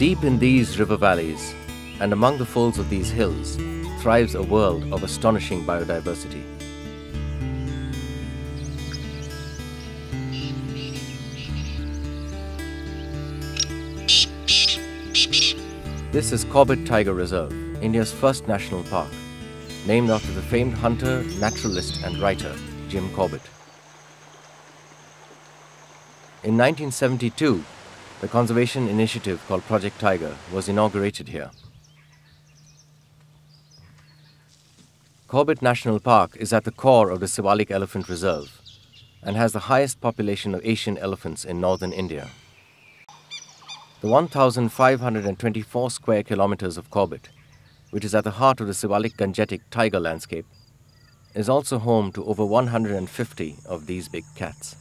Deep in these river valleys and among the folds of these hills thrives a world of astonishing biodiversity. This is Corbett Tiger Reserve, India's first national park, named after the famed hunter, naturalist and writer Jim Corbett. In 1972, the conservation initiative called Project Tiger was inaugurated here. Corbett National Park is at the core of the Siwalik Elephant Reserve and has the highest population of Asian elephants in northern India. The 1,524 square kilometers of Corbett, which is at the heart of the Siwalik Gangetic tiger landscape, is also home to over 150 of these big cats.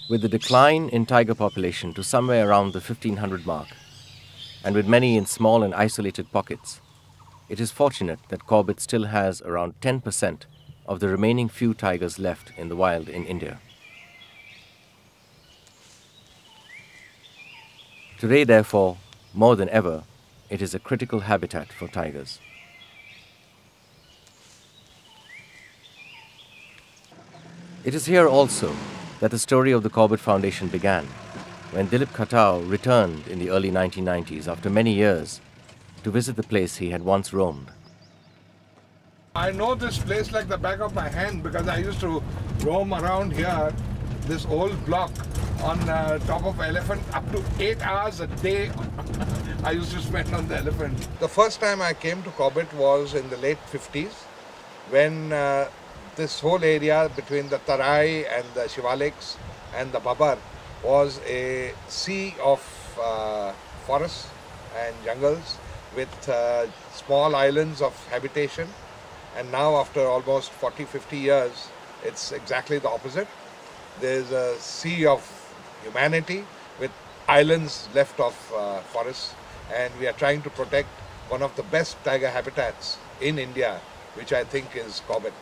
With the decline in tiger population to somewhere around the 1500 mark, and with many in small and isolated pockets, it is fortunate that Corbett still has around 10% of the remaining few tigers left in the wild in India. Today, therefore, more than ever, it is a critical habitat for tigers. It is here also that the story of the Corbett Foundation began, when Dilip Khatau returned in the early 1990s after many years to visit the place he had once roamed. I know this place like the back of my hand because I used to roam around here, this old block on top of elephant, up to 8 hours a day I used to spend on the elephant. The first time I came to Corbett was in the late 50s when this whole area between the Tarai and the Shivaliks and the Babar was a sea of forests and jungles with small islands of habitation. And now after almost 40-50 years, it's exactly the opposite. There's a sea of humanity with islands left of forests, and we are trying to protect one of the best tiger habitats in India, which I think is Corbett.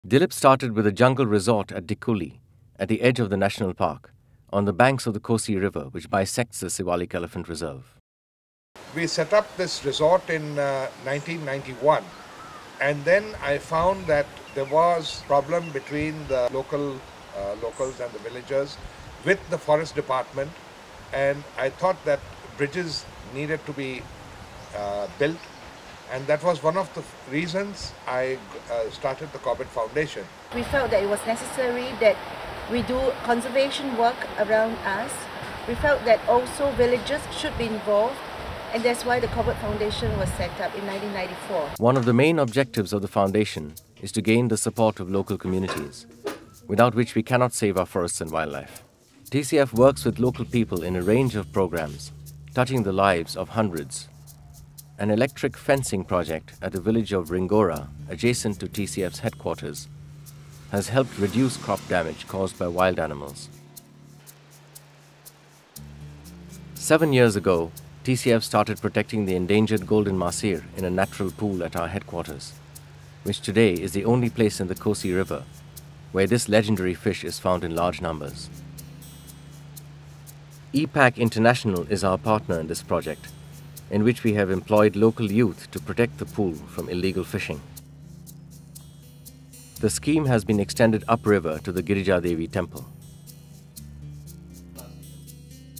Dilip started with a jungle resort at Dikuli, at the edge of the national park, on the banks of the Kosi River, which bisects the Siwalik Elephant Reserve. We set up this resort in 1991, and then I found that there was a problem between the locals and the villagers with the forest department, and I thought that bridges needed to be built. And that was one of the reasons I started the Corbett Foundation. We felt that it was necessary that we do conservation work around us. We felt that also villagers should be involved, and that's why the Corbett Foundation was set up in 1994. One of the main objectives of the foundation is to gain the support of local communities, without which we cannot save our forests and wildlife. TCF works with local people in a range of programs, touching the lives of hundreds. An electric fencing project at the village of Ringora, adjacent to TCF's headquarters, has helped reduce crop damage caused by wild animals. 7 years ago, TCF started protecting the endangered golden mahseer in a natural pool at our headquarters, which today is the only place in the Kosi River where this legendary fish is found in large numbers. EPAC International is our partner in this project, in which we have employed local youth to protect the pool from illegal fishing. The scheme has been extended upriver to the Girija Devi temple.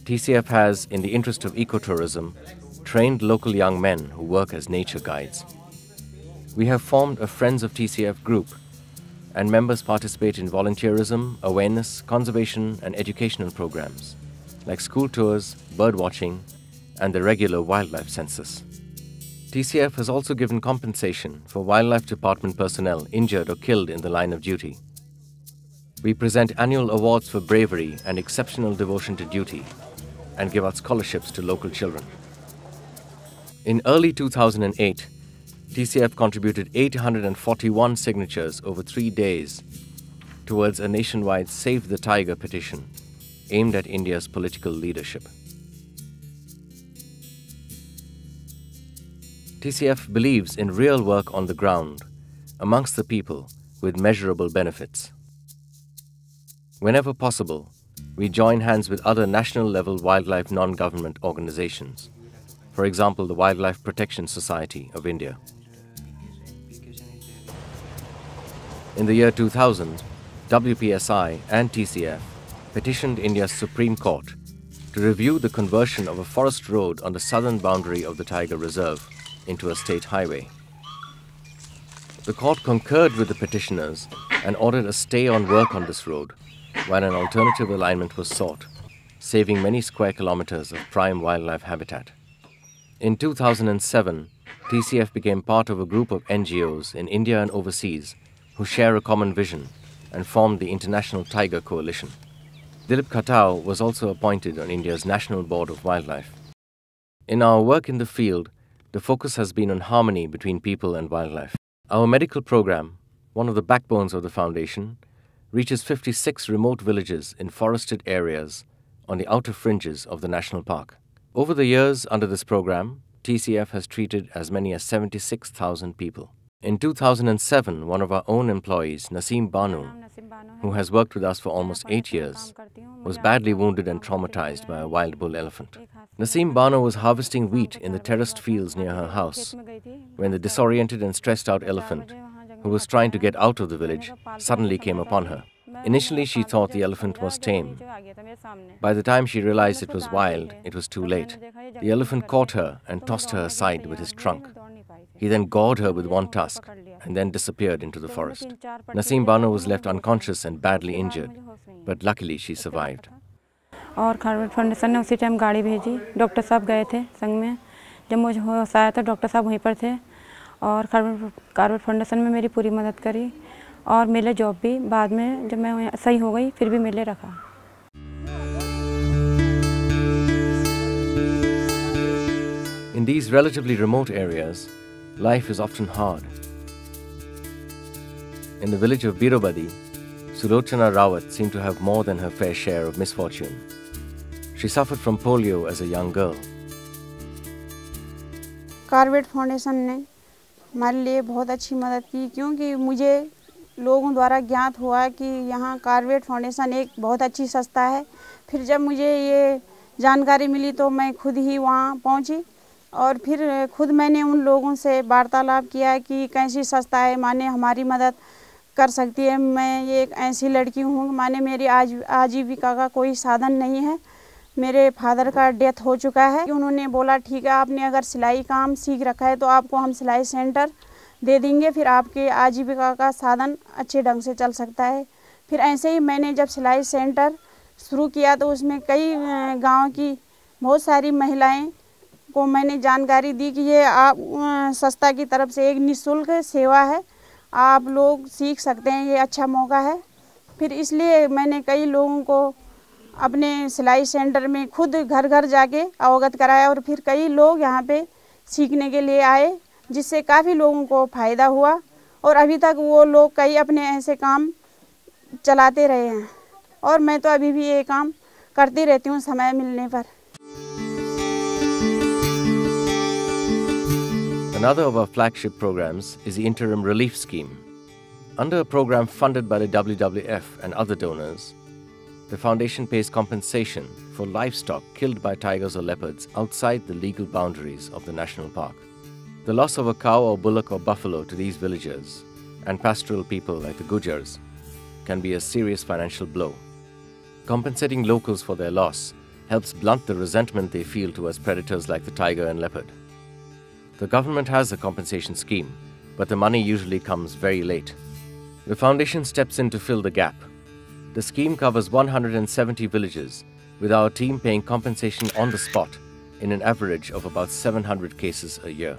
TCF has, in the interest of ecotourism, trained local young men who work as nature guides. We have formed a Friends of TCF group, and members participate in volunteerism, awareness, conservation and educational programs, like school tours, bird watching, and the regular wildlife census. TCF has also given compensation for Wildlife Department personnel injured or killed in the line of duty. We present annual awards for bravery and exceptional devotion to duty, and give out scholarships to local children. In early 2008, TCF contributed 841 signatures over 3 days towards a nationwide Save the Tiger petition aimed at India's political leadership. TCF believes in real work on the ground amongst the people with measurable benefits. Whenever possible, we join hands with other national-level wildlife non-government organizations, for example, the Wildlife Protection Society of India. In the year 2000, WPSI and TCF petitioned India's Supreme Court to review the conversion of a forest road on the southern boundary of the Tiger Reserve into a state highway. The court concurred with the petitioners and ordered a stay on work on this road, while an alternative alignment was sought, saving many square kilometers of prime wildlife habitat. In 2007, TCF became part of a group of NGOs in India and overseas who share a common vision and formed the International Tiger Coalition. Dilip Khatau was also appointed on India's National Board of Wildlife. In our work in the field, the focus has been on harmony between people and wildlife. Our medical program, one of the backbones of the foundation, reaches 56 remote villages in forested areas on the outer fringes of the national park. Over the years under this program, TCF has treated as many as 76,000 people. In 2007, one of our own employees, Naseem Banu, who has worked with us for almost 8 years, was badly wounded and traumatized by a wild bull elephant. Naseem Banu was harvesting wheat in the terraced fields near her house when the disoriented and stressed out elephant, who was trying to get out of the village, suddenly came upon her. Initially, she thought the elephant was tame. By the time she realized it was wild, it was too late. The elephant caught her and tossed her aside with his trunk. He then gored her with one tusk and then disappeared into the forest. Naseem Banu was left unconscious and badly injured, but luckily she survived. और Corbett foundation ने उसी time गाड़ी भेजी। Doctor साहब गए थे संग में। जब मुझे होश आया तो डॉक्टर साहब वहीं पर थे और कॉर्बेट फाउंडेशन में मेरी पूरी मदद करी और मेरे जॉब भी बाद में जब मैं सही हो गई फिर भी मेरे रखा। In these relatively remote areas, life is often hard. In the village of Birobadi, Sulochana Rawat seemed to have more than her fair share of misfortune. She suffered from polio as a young girl. Corbett foundation ने हमारे लिए बहुत अच्छी मदद की क्योंकि मुझे लोगों द्वारा ज्ञात हुआ कि यहाँ कॉर्बेट फाउंडेशन एक बहुत अच्छी संस्था है। फिर जब मुझे ये जानकारी मिली तो मैं खुद ही वहाँ पहुँची और फिर खुद मैंने उन लोगों से वार्तालाप किया कि कैसी संस्था है माने हमारी मदद कर सकती है। मैं ये एक ऐसी लड़की हूँ माने मेरी आजीविका का कोई साधन नहीं है। मेरे फादर का डेथ हो चुका है। उन्होंने बोला ठीक है, आपने अगर सिलाई काम सीख रखा है तो आपको हम सिलाई सेंटर दे देंगे, फिर आपके आजीविका का साधन अच्छे ढंग से चल सकता है। फिर ऐसे ही मैंने जब सिलाई सेंटर शुरू किया तो उसमें कई गांव की बहुत सारी महिलाएं को मैंने जानकारी दी कि ये आप संस्था की तरफ से एक निःशुल्क सेवा है, आप लोग सीख सकते हैं, ये अच्छा मौका है। फिर इसलिए मैंने कई लोगों को अपने सिलाई सेंटर में खुद घर घर जाके अवगत कराया और फिर कई लोग यहाँ पे सीखने के लिए आए, जिससे काफ़ी लोगों को फ़ायदा हुआ और अभी तक वो लोग कई अपने ऐसे काम चलाते रहे हैं और मैं तो अभी भी ये काम करती रहती हूँ समय मिलने पर। Another of our flagship programs is the Interim Relief Scheme. Under a program funded by the WWF and other donors, the foundation pays compensation for livestock killed by tigers or leopards outside the legal boundaries of the national park. The loss of a cow or bullock or buffalo to these villagers and pastoral people like the Gujars can be a serious financial blow. Compensating locals for their loss helps blunt the resentment they feel towards predators like the tiger and leopard. The government has a compensation scheme, but the money usually comes very late. The foundation steps in to fill the gap. The scheme covers 170 villages, with our team paying compensation on the spot in an average of about 700 cases a year.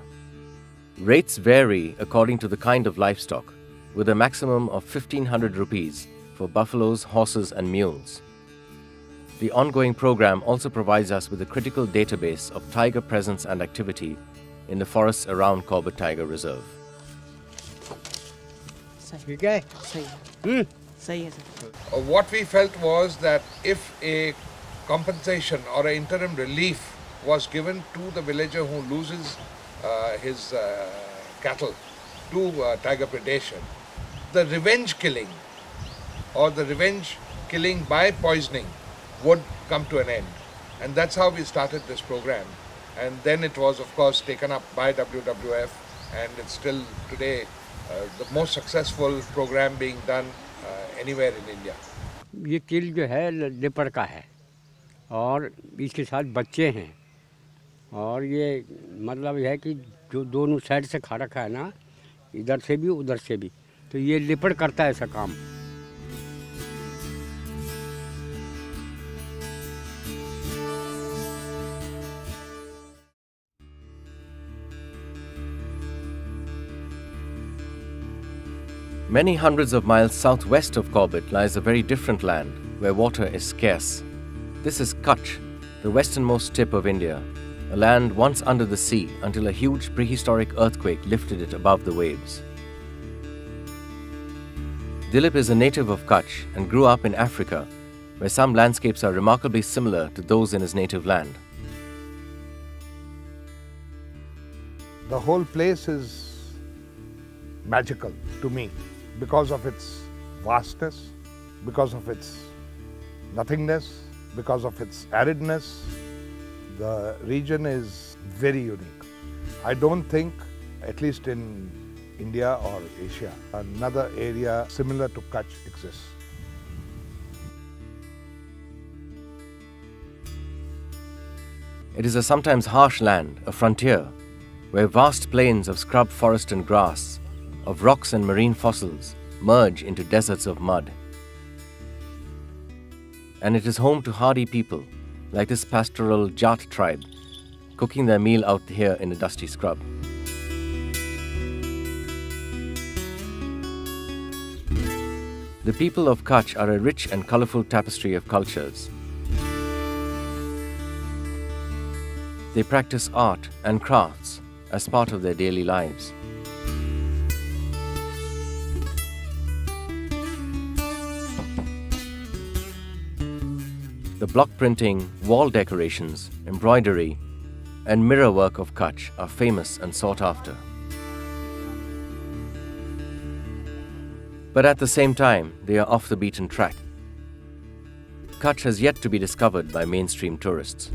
Rates vary according to the kind of livestock, with a maximum of 1,500 rupees for buffaloes, horses and mules. The ongoing program also provides us with a critical database of tiger presence and activity in the forests around Corbett Tiger Reserve. What we felt was that if a compensation or an interim relief was given to the villager who loses his cattle, to tiger predation, the revenge killing or the revenge killing by poisoning would come to an end. And that's how we started this program. And then it was, of course, taken up by WWF, and it's still today the most successful program being done anywhere in India. ये किल जो है leopard का है और इसके साथ बच्चे हैं और ये मतलब है कि जो दोनों साइड से खा रखा है ना, इधर से भी उधर से भी, तो ये लेपर्ड करता है ऐसा काम. Many hundreds of miles southwest of Corbett lies a very different land where water is scarce. This is Kutch, the westernmost tip of India, a land once under the sea until a huge prehistoric earthquake lifted it above the waves. Dilip is a native of Kutch and grew up in Africa, where some landscapes are remarkably similar to those in his native land. The whole place is magical to me because of its vastness, because of its nothingness, because of its aridness. The region is very unique. I don't think, at least in India or Asia, another area similar to Kutch exists. It is a sometimes harsh land, a frontier, where vast plains of scrub forest and grass, of rocks and marine fossils, merge into deserts of mud. And it is home to hardy people, like this pastoral Jat tribe, cooking their meal out here in a dusty scrub. The people of Kutch are a rich and colorful tapestry of cultures. They practice art and crafts as part of their daily lives. The block printing, wall decorations, embroidery, and mirror work of Kutch are famous and sought after. But at the same time, they are off the beaten track. Kutch has yet to be discovered by mainstream tourists.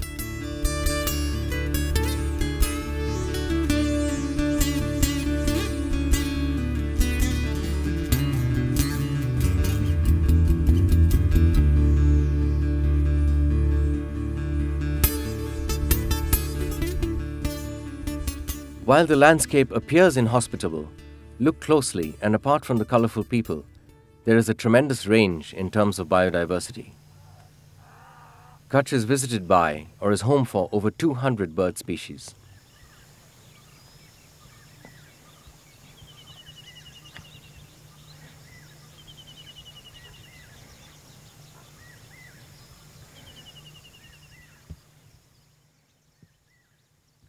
While the landscape appears inhospitable, look closely and apart from the colorful people, there is a tremendous range in terms of biodiversity. Kutch is visited by or is home for over 200 bird species.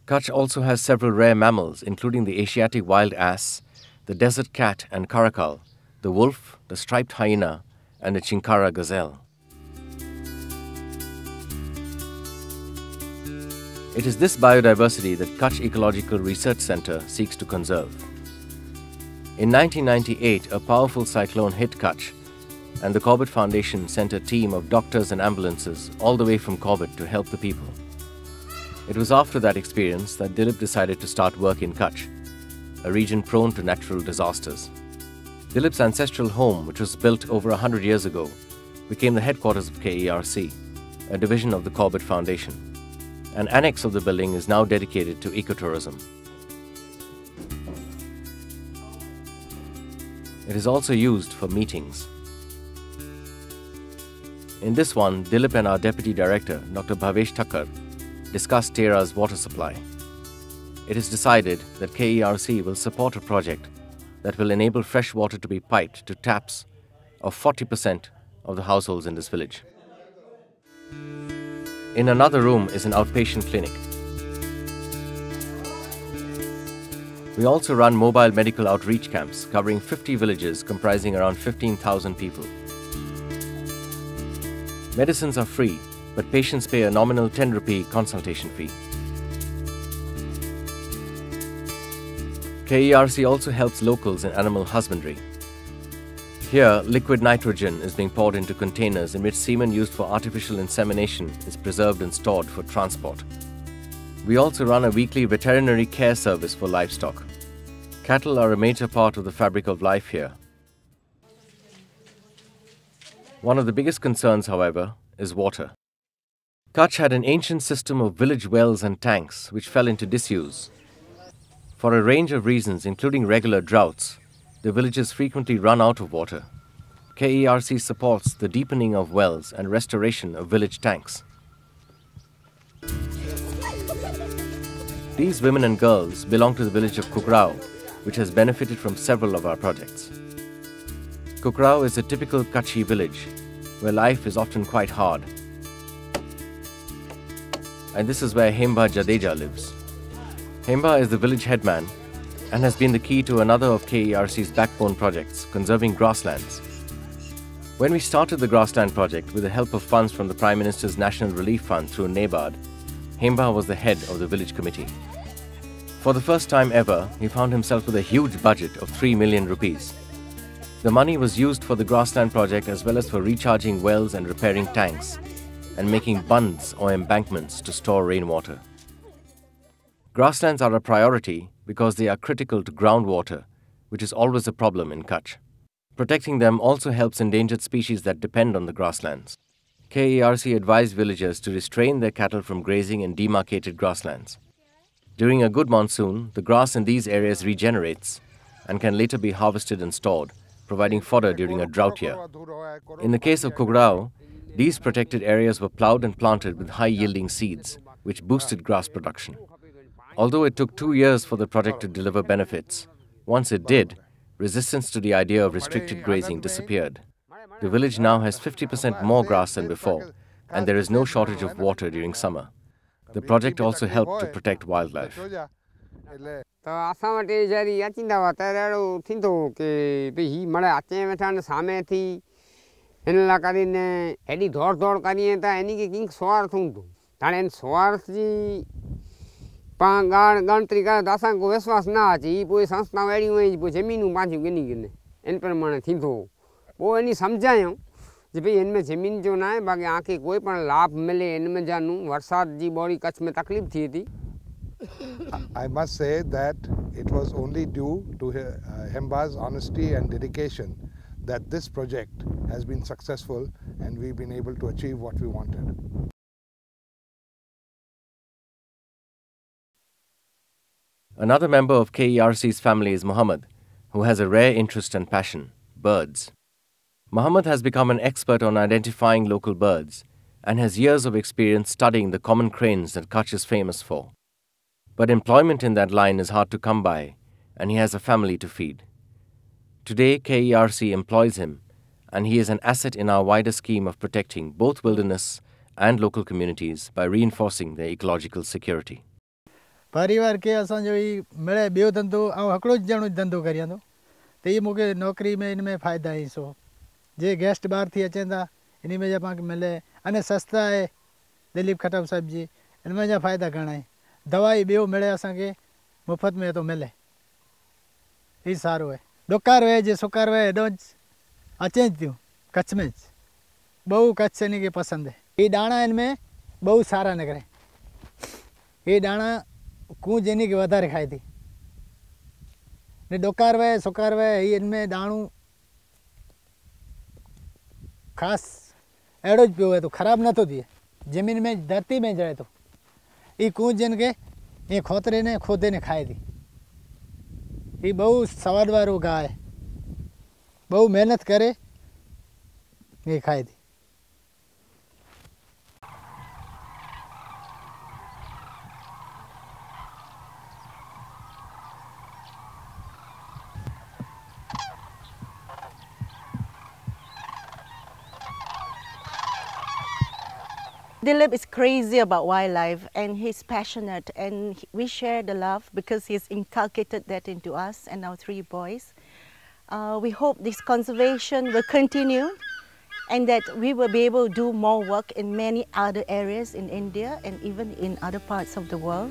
Kutch also has several rare mammals, including the Asiatic wild ass, the desert cat and caracal, the wolf, the striped hyena, and the chinkara gazelle. It is this biodiversity that Kutch Ecological Research Centre seeks to conserve. In 1998, a powerful cyclone hit Kutch, and the Corbett Foundation sent a team of doctors and ambulances all the way from Corbett to help the people. It was after that experience that Dilip decided to start work in Kutch, a region prone to natural disasters. Dilip's ancestral home, which was built over 100 years ago, became the headquarters of KERC, a division of the Corbett Foundation. An annex of the building is now dedicated to ecotourism. It is also used for meetings. In this one, Dilip and our Deputy Director, Dr. Bhavesh Thakkar, discussed Tera's water supply. It is decided that KERC will support a project that will enable fresh water to be piped to taps of 40% of the households in this village. In another room is an outpatient clinic. We also run mobile medical outreach camps covering 50 villages comprising around 15,000 people. Medicines are free, but patients pay a nominal 10 rupee consultation fee. KERC also helps locals in animal husbandry. Here, liquid nitrogen is being poured into containers in which semen used for artificial insemination is preserved and stored for transport. We also run a weekly veterinary care service for livestock. Cattle are a major part of the fabric of life here. One of the biggest concerns, however, is water. Kutch had an ancient system of village wells and tanks which fell into disuse. For a range of reasons, including regular droughts, the villages frequently run out of water. KERC supports the deepening of wells and restoration of village tanks. These women and girls belong to the village of Kukrao, which has benefited from several of our projects. Kukrao is a typical Kutchi village, where life is often quite hard. And this is where Hemba Jadeja lives. Hemba is the village headman and has been the key to another of KERC's backbone projects, conserving grasslands. When we started the grassland project with the help of funds from the Prime Minister's National Relief Fund through NABARD, Hemba was the head of the village committee. For the first time ever, he found himself with a huge budget of 3 million rupees. The money was used for the grassland project as well as for recharging wells and repairing tanks and making bunds or embankments to store rainwater. Grasslands are a priority because they are critical to groundwater, which is always a problem in Kutch. Protecting them also helps endangered species that depend on the grasslands. KERC advised villagers to restrain their cattle from grazing in demarcated grasslands. During a good monsoon, the grass in these areas regenerates and can later be harvested and stored, providing fodder during a drought year. In the case of Kukrao, these protected areas were ploughed and planted with high-yielding seeds, which boosted grass production. Although it took 2 years for the project to deliver benefits, once it did, resistance to the idea of restricted grazing disappeared. The village now has 50% more grass than before, and there is no shortage of water during summer. The project also helped to protect wildlife. गणतरी करे त असांखे विश्वास न अचे पोइ संस्थाऊं अहिड़ियूं आहिनि पोइ ज़मीनूं पंहिंजियूं गिनी गिने इन प्रमाणे थींदो पोइ इन सम्झायूं जे भई हिन में ज़मीन जो न आहे बाक़ी आंखे कोई पण लाभ मिले इन में जानू वरसाद जी बड़ी कच्छ में तकलीफ़ थिए थी. I must say that it was only due to Hemba's honesty and dedication that this project has been successful and we've been able to achieve what we wanted. Another member of KERC's family is Muhammad, who has a rare interest and passion, birds. Muhammad has become an expert on identifying local birds and has years of experience studying the common cranes that Kutch is famous for. But employment in that line is hard to come by, and he has a family to feed. Today, KERC employs him, and he is an asset in our wider scheme of protecting both wilderness and local communities by reinforcing their ecological security. परिवार के असांजो ही मिले बियो धंधो ऐं हिकिड़ो ॼणो धंधो करियां थो त इहे मूंखे नौकिरी में इन में फ़ाइदा ई सो जे गेस्ट ॿार थी अचनि था इन में जा पाण मिले अने सस्ता आहे दिलीप खटम साहिब जी इन में जा फ़ाइदा घणा आहे दवाई ॿियो मिले असांखे मुफ़्त में थो मिले ही सारो आहे ॾुकार वे जे सुकार वे हेॾो अचनि थियूं कच्छ में बहु कच्छ इन खे पसंदि आहे ही दाणा इन में बहु सारा निकिरे ही दाणा कूंज इन खे वधारे खाए थी ने ॾुकार वे सुकार वे ही इनमें दाणू ख़ासि अहिड़ो ज पियो आहे तो ख़राबु नथो थिए ज़मीन में धरती में जड़े थो ही कूंज इन खे ईअं खोतरे ने खोदे ने खाए थी ही बहु सवाद वारो गाह आहे बहु महिनत करे ये खाए थी. Dilip is crazy about wildlife and he's passionate, and we share the love because he's inculcated that into us and our 3 boys. We hope this conservation will continue and that we will be able to do more work in many other areas in India and even in other parts of the world.